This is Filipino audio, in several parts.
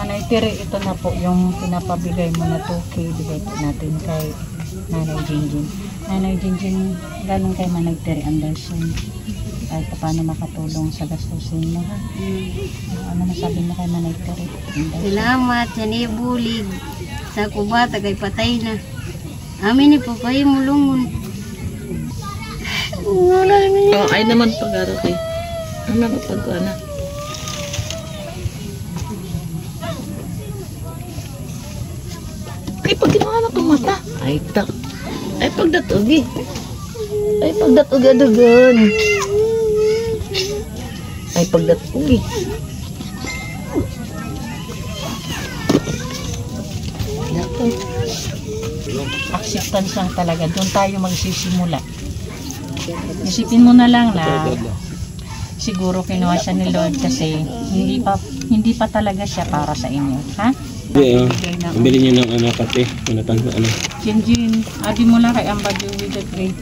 Manay Tiri, ito na po yung pinapabigay mo na 2K. Bigay po natin kay Nanay Jinjin. Nanay Jinjin, galing kay Manay Tiri Anderson. Kahit paano makatulong sa gastusin mo, ha? Ano masabi mo kay Manay Tiri Anderson? Salamat sa nibulig sa kubata kay patay na. Amin ni papay mulungon. Ay naman pag-aro kay. Ano ba pag-ano? Ay, pag ginawa na itong mata. Ay, tak. Ay, pagdatugi. Ay, pagdatugi adugan. Ay, pagdatugi. Acceptance lang talaga. Doon tayo magsisimula. Isipin mo na lang na siguro kinuha siya ni Lord kasi hindi pa talaga siya para sa inyo, ha? Hindi, bili niyo ng ano pati, ano. Jinjin, adi mo lang kay Amba Dewi the Great.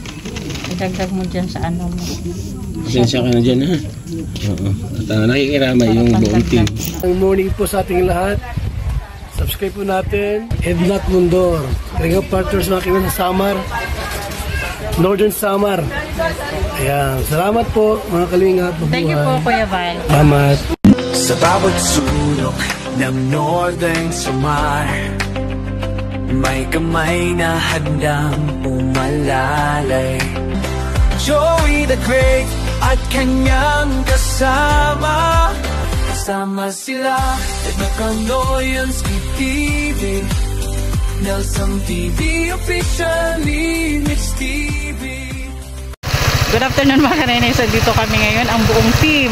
Idagdag mo dyan sa ano mo. Pasensya ka na dyan, ha? Oo. At nakikiramay yung buong team. Good morning po sa ating lahat. Subscribe po natin. Ednat Mundor. Kalinga partners mga kaibigan sa Samar. Northern Samar. Ayan. Salamat po mga kalingap. Thank you po, Kuya Val. Salamat. Sa bawat sulok ng Northern Samar, may kamay na handang pumalalay. Joey the Great at kanyang kasama. Kasama sila at Nakaloyanski TV, Nelson TV, officially Mitch TV. Good afternoon mga kanainay. So dito kami ngayon, ang buong team.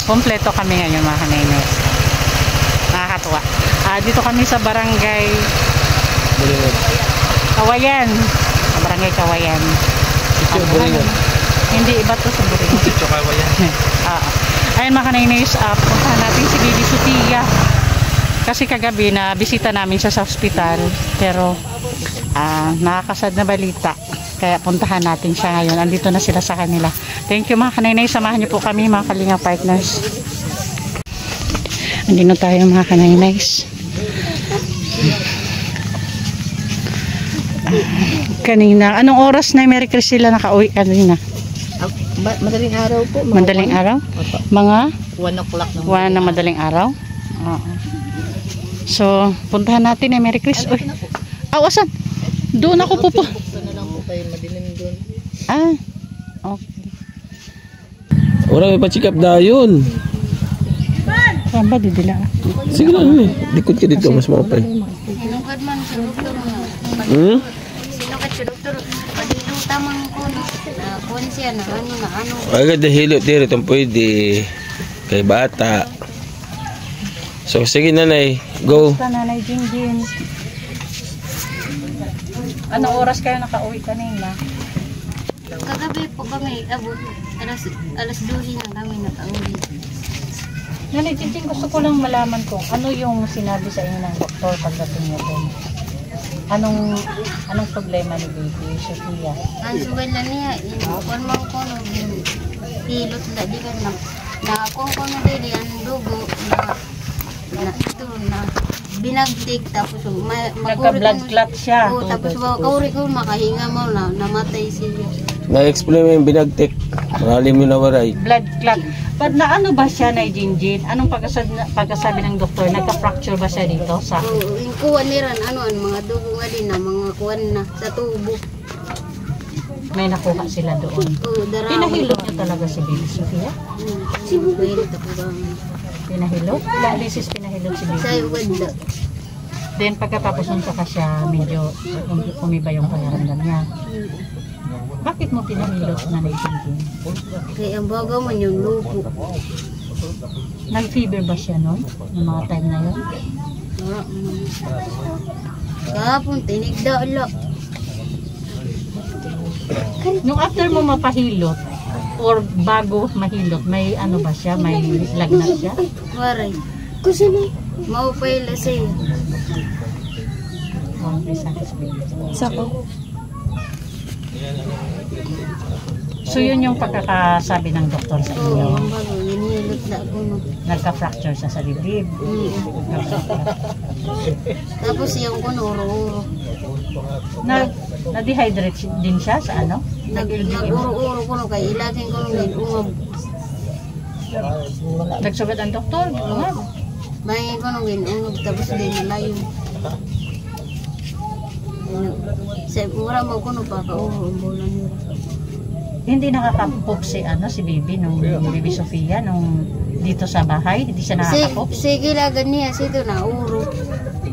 Kompleto kami ngayon mga kanainay. Nakakatuwa. Dito kami sa barangay Kawayan. Barangay Kawayan. Hindi, iba to sa Buringon. Sitio Kawayan. Ayun mga kanainays, puntahan natin si Bibi Sutia. Kasi kagabi na bisita namin siya sa hospital. Pero nakakasad na balita. Kaya puntahan natin siya ngayon. Andito na sila sa kanila. Thank you mga kanainays. Samahan niyo po kami mga Kalinga partners. Andito tayo mga kanainays. Kanina, anong oras na Merry Christmas sila nakauwi kanina? Madaling araw po. Madaling araw? Mga 1 o'clock ng 1 na madaling araw? Oo. So, puntahan natin Merry Christmas. Uy. Awasan? Doon ako po. Sana lang po kayo madilim doon. Okay. Ora may pa-check up dayon. Saan ba didila? Sige lang, likod ka dito, mas makapay. Sinukad man sa doktor mo. Sinukad sa doktor. Pagilong tamang kun siya na ano. Agad dahilot dito itong pwede. Kay bata. So sige nanay, go. Basta Nanay Jinjin. Anong oras kayo nakauwi kanina? Kagabi po kami abot. Alas 12 na kami nakauwi. Nanay Jinjin, gusto ko lang malaman kung ano yung sinabi sa inyo ng doktor pagdating niyo doon. Anong problema ni Baby Sophia? Ang sugal na niya, inukuan mo ko no, hilot na di ka na kung ko na dili ang dugo na binagtik tapos Nagka-blood clot siya. Tapos kauri ko makahinga mo na namatay siya. Na-explain mo yung binagtik. Malalim yung nawaray. Blood clot. But na ano ba siya na Jinjin? Anong pagkasabi ng doktor? Nagka-fracture ba siya dito? Yung kuwan niran, ang mga dugo nga din na mga kuwan na sa tubo. May nakuha sila doon. Pinahilot niyo talaga si Baby Sophia? Pinahilot ako ba? Pinahilot? Ilang beses pinahilot si Baby? Sa iwad. Then pagkatapos nun saka siya medyo umiba yung pangaramdam niya. Bakit mo pinahilot na Jinjin? Kaya ang baga man yung lupo. Nag-fever ba siya noon? Yung mga time na yun? Kahapon, tinigda ala. Nung after mo mapahilot, or bago mahilot, may ano ba siya? May lagnat siya? Waray. Kasi na. Maupay la siya. Sako. So yun yung pagkakasabi ng doktor sa inyo. Oo, ang bago. Yun yun. na kuno. Nagka-fracture sa dibdib. Tapos yung kuno uro-uro. Na-dehydrate din siya sa ano? Nag-uro-uro kuno kay ilagin kuno din umab. Nagsugat ang doktor. Ungab. May kuno din umab tapos din malayo. Sa mura mo kuno pa ka uro ang bulan nila. Hindi nakakapop si si Bibi nung Bibi Sofia nung dito sa bahay, hindi siya nakakapop. Sige lagan niya sito na uro.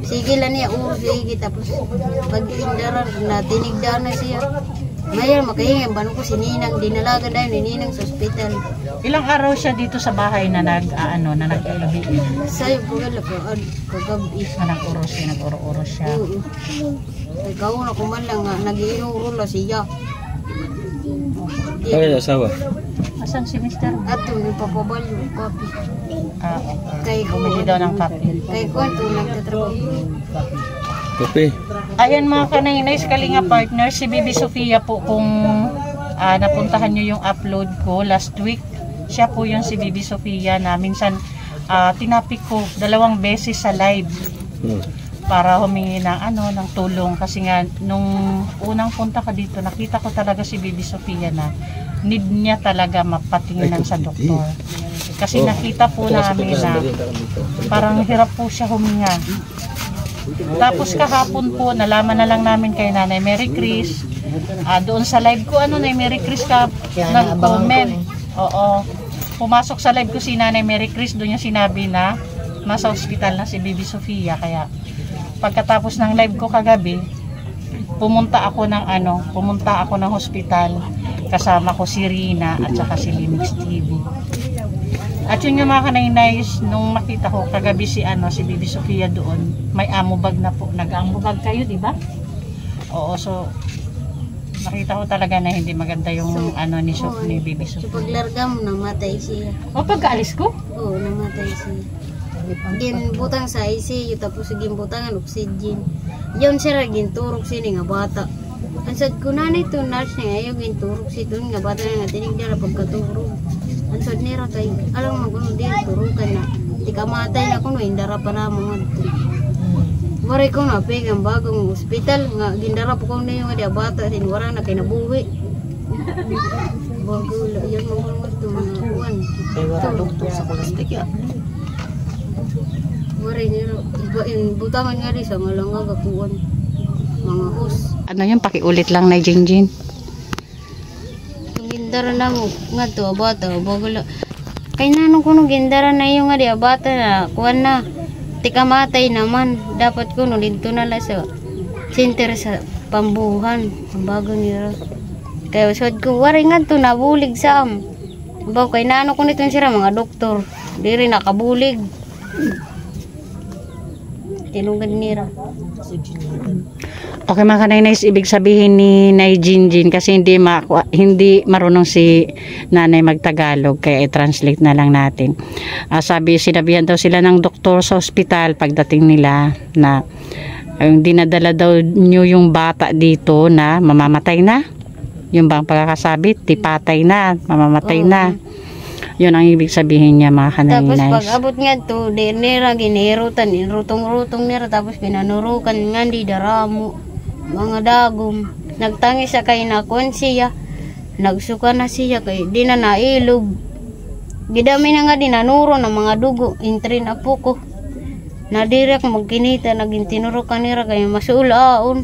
Sige lang niya uro sige tapos pag indaran na tinigdan na siya. Ngayon makahingan ba ko si Ninang dinalaga dahil ni Ninang sa ospital. Ilang araw siya dito sa bahay na nag-LBM. Sayo bugal ko kagabi. Nag-uro siya. Ikaw na kuman lang nga nag-iinuro la siya. Ano yung asawa? Asan si Mr.? Ato nagpapabalyo kape. Kay Bumili daw ng kape. Kay kwento nagtatrabaho. Kape. Ayan mga kanay-nays kalinga partner, si Bibi Sofia po kung napuntahan nyo yung upload ko last week. Siya po yung si Bibi Sofia na minsan tinapik ko 2 beses sa live para humingi ng tulong kasi nga nung unang punta ko dito nakita ko talaga si Bibi Sofia na need niya talaga mapatinginan sa doktor kasi nakita po namin na parang hirap po siya huminga. Tapos kahapon po nalaman na lang namin kay Nanay Mary Chris doon sa live ko Nanay Mary Chris ka nag-comment. Oo, pumasok sa live ko si Nanay Mary Chris, doon yung sinabi na nasa ospital na si Bibi Sofia. Kaya pagkatapos ng live ko kagabi, pumunta ako ng hospital kasama ko si Rina at saka si Linux TV. At yun yung mga kanay-nays, nung makita ko kagabi si Bibi Sofia doon, may amobag na po. Nag-amobag kayo, di ba? Oo, so nakita ko talaga na hindi maganda yung ni Bibi So Sofia. paglarga mo namatay siya. O pagkaalis ko? Oo, namatay siya. Ginbutang sa ICU tapos ginbutang ang oxygen. Yun siya ginturok siya nga bata. Ansad ko na ito nurse niya ayaw ginturok siya doon nga bata nga tinigdan na pagkaturok. Ansad nira kay alam mo kuno din turukan na di ka matay na kuno indara pa na mo ngadto. Wari ko na pegang bagong ospital nga gindara po ko na yung nga bata din wala na kay nabuhi. Bago yun mo kuno ngadto mga kuan. Kaya wala doktor sa kolastik ya. Wari nira butangan nga di sa malanga gakuan mga host. Ano yung pakiulit lang na Jinjin? Gindara na mo nga to bata bagula. Kay nanong kuno gindara na yung nga di bata na kuan na tika matay naman dapat kuno dito na la sa center sa pambuhan bago nira. Kaya usod ko wari nga to nabulig sa am. Baw kay nano ko nitong sira mga doktor diri nakabulig. Tinunggan nira. Okay mga kanay-nays, ibig sabihin ni Nay Jinjin kasi hindi marunong si Nanay magtagalog kaya i-translate na lang natin. Sinabihan daw sila ng doktor sa ospital pagdating nila na dinadala daw nyo yung bata dito na mamamatay na. Yung bang pagkakasabit, tipatay na, mamamatay na. Yun ang ibig sabihin niya mga kanay-nays. Tapos pag abot nga to, nira ginirutan, rutong-rutong nira tapos pinanurukan nga di daramo. Mga dagom nagtangi siya kay nakon siya nagsuka na siya kay di na nailog gidami na nga dinanuro ng mga dugo intrin apo ko nadirek magkinita naging tinurukan nira kay masulaon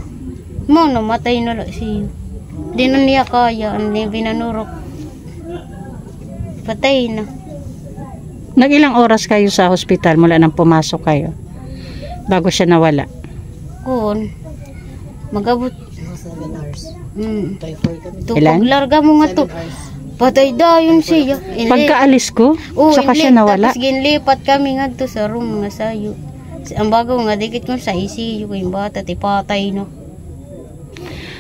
mo namatay na siya di na niya kaya hindi binanurok patay na. Nag-ilang oras kayo sa hospital mula nang pumasok kayo bago siya nawala? Kun magabot 7 hours. Ilan? Paglarga mo nga to. Patay dayon siya. Pagkaalis ko, saka siya nawala. Tapos ginlipat kami nga to sa room nga sayo. Ang bago nga dikit ko sa ICU yung bata tipatay no.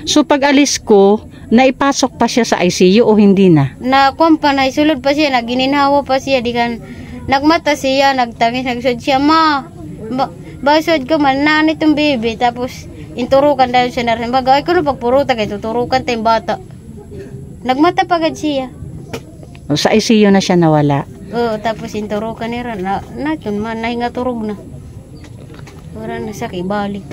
So pag alis ko, naipasok pa siya sa ICU o hindi na? Na kumpanay sulod pa siya, nagininhawa pa siya dikan nagmata siya, nagtangis nagsud siya ma. Basod ko man na nitong baby tapos inturukan dahil siya na rin. Bagay ko na pagpuruta kay tuturukan tayong bata. Nagmata pagad siya. Sa ICU na siya nawala. Oo, tapos inturukan nila na yun man nahinga turog na. Wala na sa ibalik.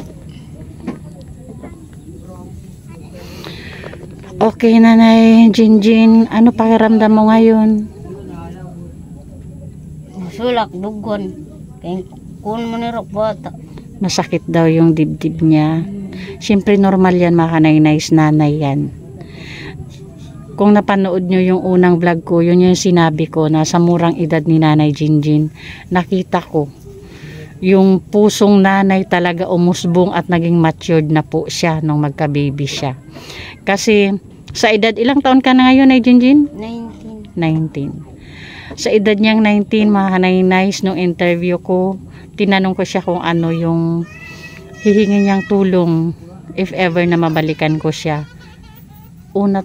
Okay, Nanay Jinjin, ano pakiramdam mo ngayon? Sulak dugon. Kaya kun mo nirok bata. Masakit daw yung dibdib niya. Siyempre normal yan, mga kanay-nays nanay yan. Kung napanood nyo yung unang vlog ko, yun yung sinabi ko na sa murang edad ni Nanay Jinjin, nakita ko yung pusong nanay talaga umusbong at naging matured na po siya nung magka-baby siya. Kasi sa edad, ilang taon ka na ngayon, Nay Jinjin? 19. 19. Sa edad niyang 19, mga kanay-nays, nung interview ko, tinanong ko siya kung ano yung hihingi niyang tulong if ever na mabalikan ko siya. Una,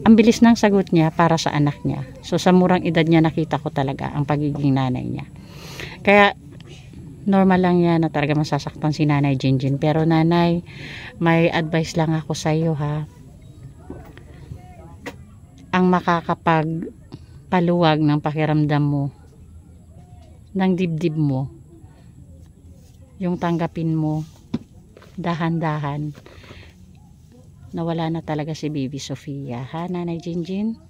ang bilis ng sagot niya para sa anak niya. So sa murang edad niya nakita ko talaga ang pagiging nanay niya. Kaya normal lang yan na talaga masasaktan si Nanay Jinjin. Pero nanay, may advice lang ako sa iyo ha. Ang makakapagpaluwag ng pakiramdam mo, ng dibdib mo, yung tanggapin mo dahan-dahan na wala na talaga si Baby Sofia, ha Nanay Jinjin?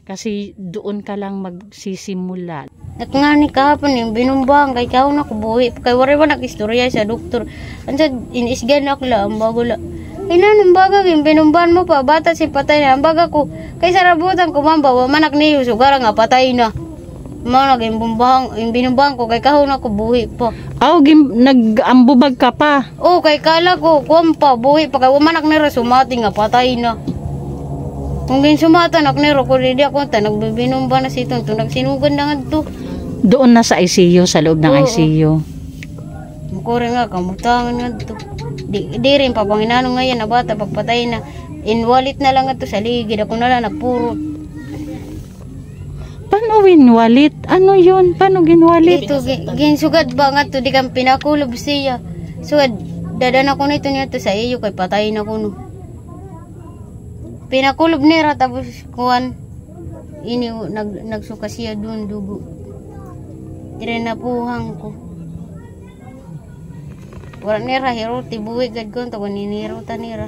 Kasi doon ka lang magsisimula. At nga ni kahapon yung binumbang kay kao na kubuhi. Kay wari ba nag-istorya sa doktor. Ansa inisgan ako la ang bago la. Kay nanong baga yung binumbang mo pa bata si patay na. Ang baga ko kay sarabutan ko mamba wa manak niyo sugara nga patay na. Mga naging bumbang, yung binumbang ko kay kahon ako buhi pa. Nag-ambubag ka pa. Oo, kay kala ko, kumpa, buhi pa kay umanak nira sumati nga patay na. Kung ginsumata nak nira ko di ako ta nagbibinumba na sitong to nagsinugan na nga to. Doon na sa ICU, sa loob ng Oo. ICU. Mukore nga kamutangan nga to. Di rin pa panginano ngayon na bata pagpatay na. Inwalit na lang nga to sa ligid ako na lang nagpuro. Paano winwalit? Ano yun? Paano ginwalit? Ito, ginsugad ba nga to, di kang pinakulob siya. So, dadan ako nito niya to sa iyo, kay patayin ako no. Pinakulob nira, tapos kuhan, nagsuka siya dun, dugo. Tinapuhang ko. Wala nira, hiro, tibuwi, gad ko, tawa niniro ta nira.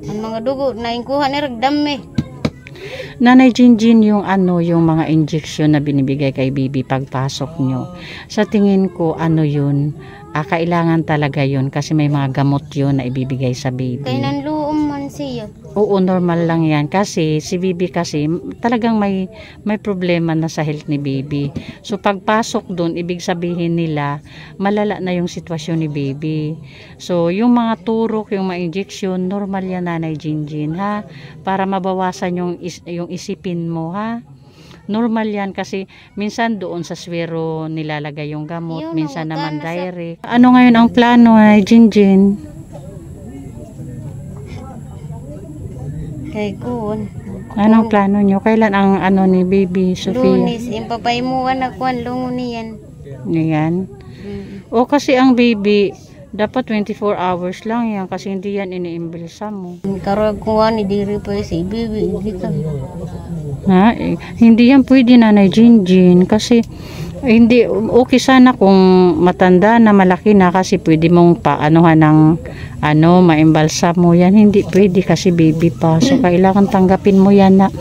Ang mga dugo, naingkuha nira, dami. Nanay Jinjin, yung mga injection na binibigay kay Bibi pagpasok nyo, sa tingin ko yun, kailangan talaga yun kasi may mga gamot yun na ibibigay sa baby. Kaya nanluom man siya. Oo, normal lang yan kasi si Bibi kasi talagang may problema na sa health ni Baby. So pagpasok doon, ibig sabihin nila malala na yung sitwasyon ni Baby. So yung mga turok, yung mga injection, normal yan Nanay Jinjin ha, para mabawasan yung isipin mo ha. Normal yan kasi minsan doon sa swero nilalagay yung gamot, minsan naman direct. Ano ngayon ang plano ay Jinjin? Kay kuhan. Anong plano nyo? Kailan ang ni Baby Sofia? Lunis, impapaimuan na kuhan, lungo niyan. Yan. O kasi ang baby, dapat 24 hours lang yan kasi hindi yan iniimbilsa mo. Karag kuhan, idiri pa si baby, hindi ka. Ha? Hindi yan pwede Nanay Jinjin kasi hindi okay sana kung matanda na malaki na kasi pwede mong paanuhan ng maimbalsa mo yan. Hindi pwede kasi baby pa. So kailangan tanggapin mo yan na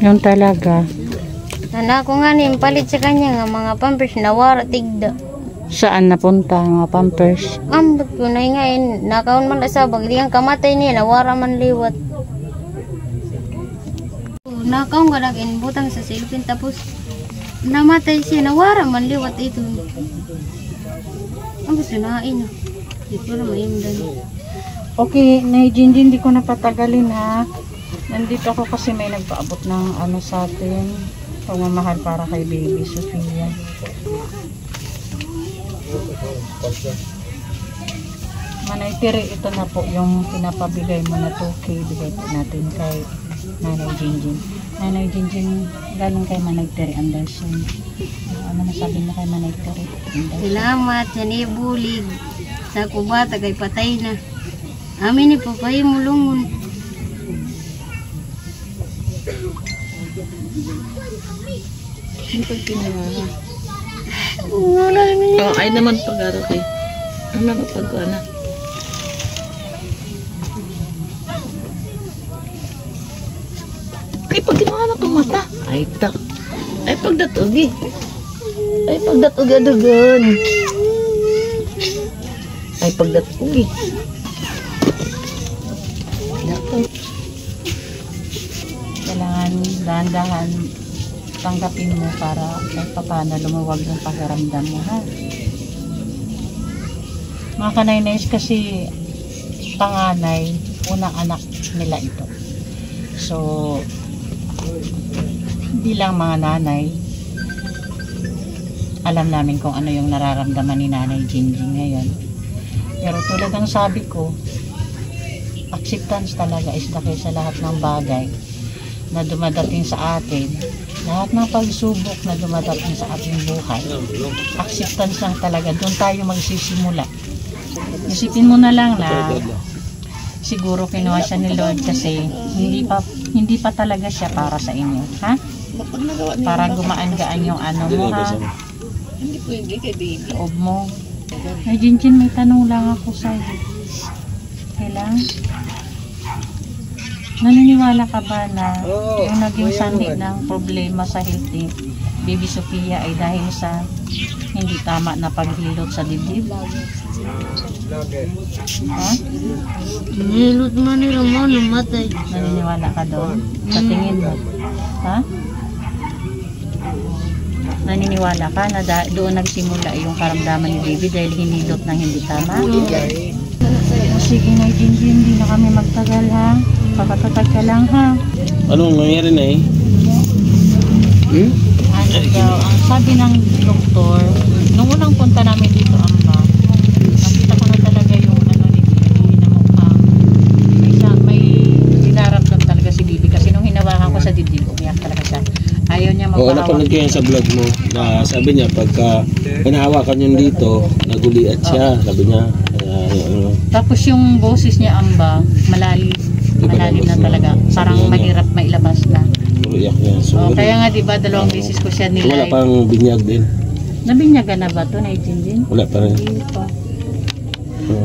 yun talaga. Anak ko nga palit sa kanya nga mga pampers nawara tigda. Saan napunta nga pampers? Ambot ko na ngayon, nakaon man sa bagdiyang kamatay niya, nawara man liwat. Nakaon ka naging butang sa silpin tapos namatay siya, nawara man liwat ito. Ang gusto na ina. Di ko na maimdan. Okay, Nay Jinjin, hindi ko napatagalin ha. Nandito ako kasi may nagpaabot ng sa atin. Pagmamahal para kay Baby Sofia. Manay-tiri, ito na po yung pinapabigay mo na 2K. Bigay po natin kay Nanay Jinjin. Nanay Jinjin, galing kay Manay-tiri Anderson. Ano masabi mo kay Manay-tiri Anderson? Salamat sa nibulig sa kubata kay patay na. Amin ni papay mulungon. Oh, ay naman pag-aro kay. Ano na pag-ano? Ay, pag ginawa na itong mata. Ay, tak. Ay, pagdatugi. Ay, pagdatugi adugan. Ay, pagdatugi. Kailangan dahan-dahan tanggapin mo para kahit paano lumuwag yung pakiramdam mo, ha? Mga kanay-nays kasi panganay, unang anak nila ito. So, bilang mga nanay, alam namin kung ano yung nararamdaman ni Nanay Jinjin ngayon. Pero tulad ng sabi ko, acceptance talaga is the key sa lahat ng bagay na dumadating sa atin. Lahat ng pagsubok na dumadating sa ating buhay, acceptance lang talaga. Doon tayo magsisimula. Isipin mo na lang na siguro kinuha siya ni Lord kasi hindi pa talaga siya para sa inyo, ha? Para gumaan-gaan yung ano mo, ha? Loob mo. Ay, Jinjin, may tanong lang ako sa'yo. Kailan? Naniniwala ka ba na yung naging sanhi ng problema sa health ni Baby Sophia ay dahil sa hindi tama na paghilot sa dibdib? Ha? Nilot man nila mo, namatay. Naniniwala ka doon? Sa tingin mo? Ha? Naniniwala ka na doon nagsimula yung karamdaman ni Baby dahil hinilot ng hindi tama? Sige na, Jinjin, hindi na kami magtagal, ha? Pakatatag ka lang, ha? Anong nangyari na eh? Ano daw, ang sabi ng doktor, nung unang punta namin dito, Amba, nakita ko na talaga yung ano ni Baby na mukhang may dinaramdam talaga si Baby kasi nung hinawakan ko sa dibdib, umiyak talaga siya. Ayaw niya Oo, magpahawak. napanood ko yan sa vlog mo na sabi niya pagka hinahawakan yun dito, naguliat siya, sabi niya. Tapos yung boses niya, Amba, malalim na talaga. Parang mahirap mailabas na. Puro iyak niya. So, Kaya nga diba, dalawang beses ko siya wala nilive. pang binyag din. Nabinyagan na ba ito, Jinjin? Wala pa rin. Hindi pa.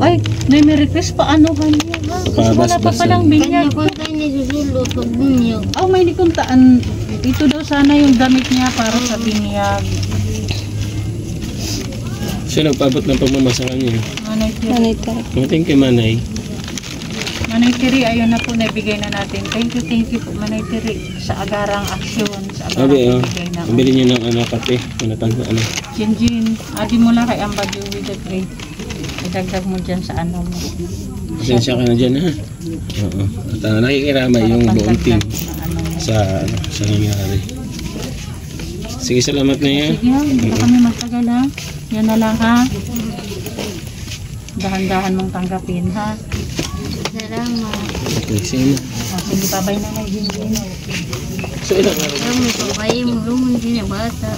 Ay, may request pa ano kanya, ha? Kasi wala pa palang binyag. Kanya ko tayo nisusulot pag bunyag. Oh, may nikuntaan. Ito daw sana yung damit niya para sa binyag. Siya nagpabot ng pagmamasa kanya. Manay Tiri. Kumating kay Manay. Manay Tiri, ayun na po, nabigay na natin. Thank you po, Manay Tiri, sa agarang aksyon, sa agarang Sabi, bigay na. bili niyo ng kape. Manatang ano. Jinjin, adi mo lang kay Amba Dewi the Great. Idagdag mo dyan sa ano mo. Pasensya ka na dyan, ha? Oo. At nakikiramay yung buong team sa nangyari. Sige, salamat na yan. Sige, hindi pa kami magtagal, ha? Yan na lang, ha? Dahan-dahan mong tanggapin, ha? Salamat. Okay, sige na. Sige, babay na na, Jinjin. So, ilang araw? Salamat po kayo mo lumun din yung bata.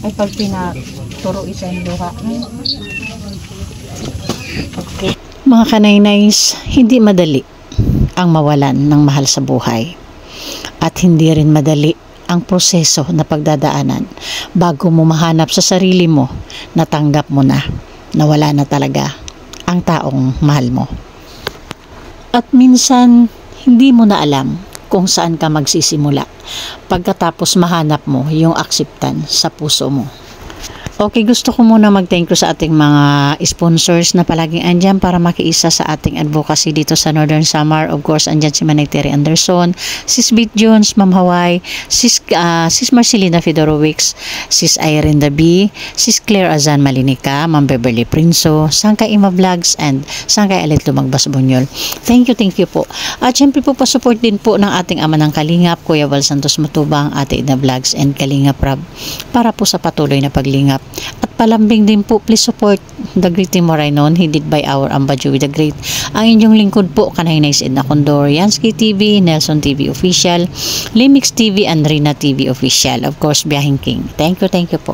Ay, pag pinaturo isa yung luha. Okay. Mga kanaynays, hindi madali ang mawalan ng mahal sa buhay. At hindi rin madali ang proseso na pagdadaanan bago mo mahanap sa sarili mo, natanggap mo na wala na talaga ang taong mahal mo. At minsan, hindi mo na alam kung saan ka magsisimula pagkatapos mahanap mo yung acceptance sa puso mo. Okay, gusto ko muna mag-thank you sa ating mga sponsors na palaging andyan para makiisa sa ating advocacy dito sa Northern Samar. Of course, andyan si Manay Terry Anderson, Sis Beat Jones, Ma'am Hawaii, Sis Marcelina Fedorovics, Sis Irene Dabi, Sis Claire Azan Malinica, Ma'am Beverly Prinso, Sangkay Ima Vlogs, and Sangkay Alit Lumagbas Bunyol. Thank you po. At syempre po, pasupport din po ng ating ama ng Kalingap, Kuya Val Santos Matubang, Ate Ina Vlogs, and Kalingap Rab para po sa patuloy na paglingap. At palambing din po, please support the Great Team Morainon, headed by our Amba Dewi the Great. Ang inyong lingkod po, Kanay-Nays Edna Condor, Yansky TV, Nelson TV Official, Limix TV, and Rina TV Official. Of course, Biyahing King. Thank you po.